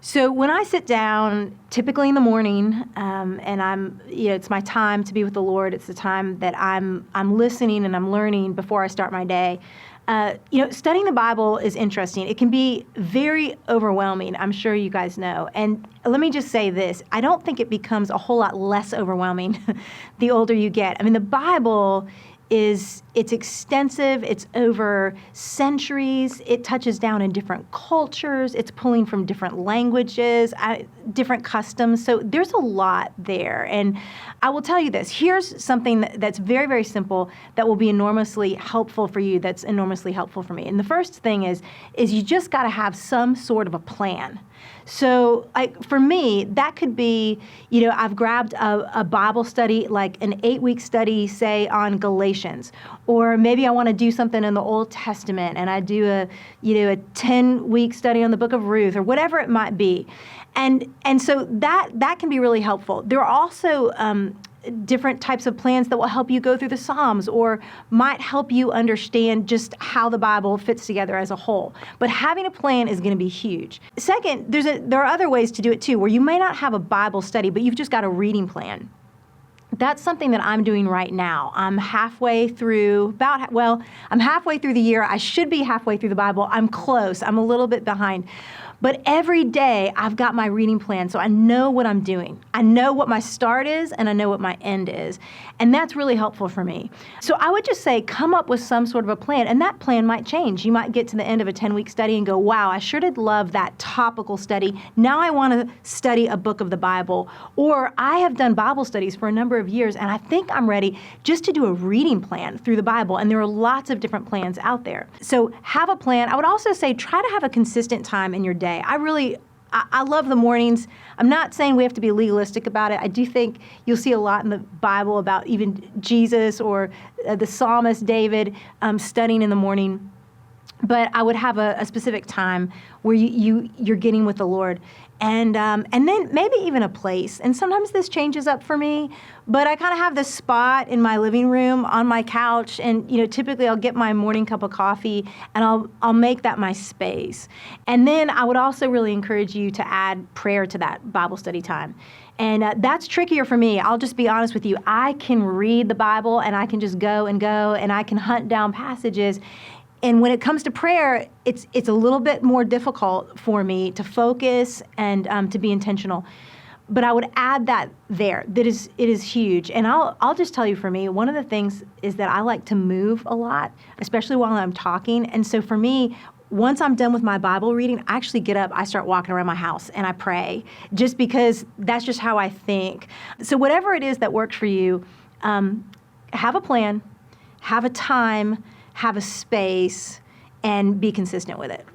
So when I sit down, typically in the morning, and it's my time to be with the Lord. It's the time that I'm listening and I'm learning before I start my day. Studying the Bible is interesting. It can be very overwhelming, I'm sure you guys know. And let me just say this. I don't think it becomes a whole lot less overwhelming the older you get. I mean, the Bible it's extensive. It's over centuries. It touches down in different cultures. It's pulling from different languages, different customs. So there's a lot there. And I will tell you this. Here's something that's very, very simple that will be enormously helpful for you, that's enormously helpful for me. And the first thing is you just got to have some sort of a plan. So for me, that could be, I've grabbed a Bible study, like an 8-week study, say, on Galatians. Or maybe I want to do something in the Old Testament, and I do a 10-week study on the book of Ruth, or whatever it might be. And so that can be really helpful. There are also different types of plans that will help you go through the Psalms or might help you understand just how the Bible fits together as a whole. But having a plan is going to be huge. Second, there are other ways to do it too, where you may not have a Bible study, but you've just got a reading plan. That's something that I'm doing right now. I'm halfway through the year. I should be halfway through the Bible. I'm close. I'm a little bit behind. But every day I've got my reading plan, so I know what I'm doing. I know what my start is, and I know what my end is. And that's really helpful for me. So I would just say come up with some sort of a plan, and that plan might change. You might get to the end of a 10-week study and go, wow, I sure did love that topical study. Now I want to study a book of the Bible. Or I have done Bible studies for a number of years, and I think I'm ready just to do a reading plan through the Bible. And there are lots of different plans out there. So have a plan. I would also say try to have a consistent time in your day. I love the mornings. I'm not saying we have to be legalistic about it. I do think you'll see a lot in the Bible about even Jesus or the psalmist David studying in the morning. But I would have a specific time where you're getting with the Lord. And then maybe even a place. And sometimes this changes up for me, but I kind of have this spot in my living room on my couch, and typically I'll get my morning cup of coffee and I'll make that my space. And then I would also really encourage you to add prayer to that Bible study time. And that's trickier for me. I'll just be honest with you. I can read the Bible and I can just go and I can hunt down passages. And when it comes to prayer, it's a little bit more difficult for me to focus and to be intentional. But I would add that there. It is huge. And I'll just tell you, for me, one of the things is that I like to move a lot, especially while I'm talking. And so for me, once I'm done with my Bible reading, I actually get up, I start walking around my house, and I pray, just because that's just how I think. So whatever it is that works for you, have a plan, have a time, have a space, and be consistent with it.